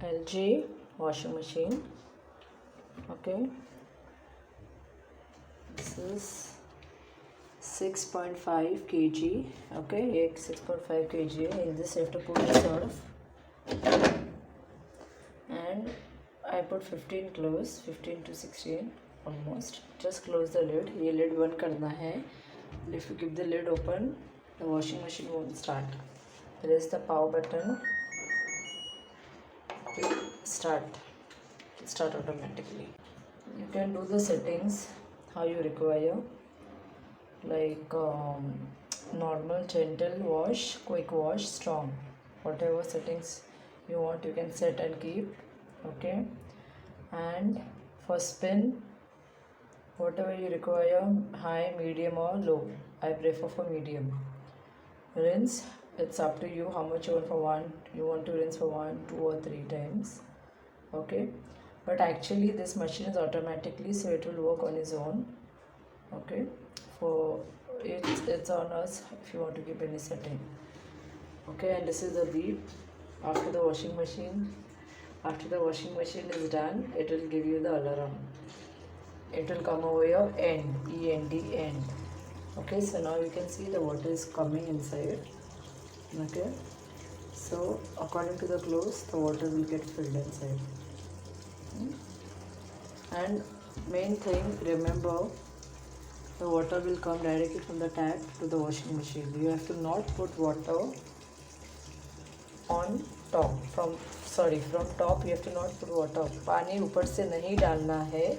LG washing machine. Okay, this is 6.5 kg. Okay, 6.5 kg. In this, you have to put the surf, and I put 15 close, 15 to 16 almost. Just close the lid. ये lid बंद करना है. If you keep the lid open, the washing machine won't start. Press the power button. Start automatically. You can do the settings how you require, like normal, gentle wash, quick wash, strong. Whatever settings you want, you can set and keep. Okay, and for spin, whatever you require, high, medium or low. I prefer for medium. Rinse, it's up to you how much you want for one. You want to rinse for 1, 2 or 3 times. Okay, but actually this machine is automatically, so it will work on its own. Okay, for it's on us if you want to keep any setting. Okay, and this is the beep after the washing machine. After the washing machine is done, it will give you the alarm. It will come over your end, END, end. Okay, so now you can see the water is coming inside. Okay, so according to the close, the water will get filled inside. And main thing, remember, the water will come directly from the tap to the washing machine. You have to not put water on top. From top you have to not put water. पानी ऊपर से नहीं डालना है.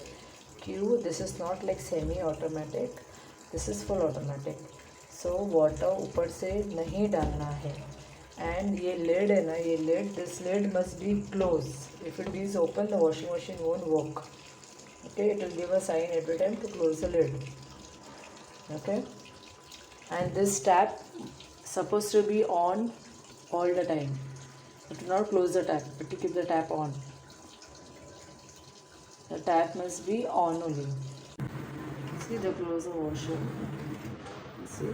क्यों? This is not like semi automatic. This is full automatic. So water ऊपर से नहीं डालना है. And ये lid है ना, ये lid, this lid must be closed. If it is open, the washing machine won't work. Okay, it will give a sign every time to close the lid. Okay, and this tap supposed to be on all the time. You do not close the tap, but to keep the tap on. The tap must be on only. See the closer washer. See.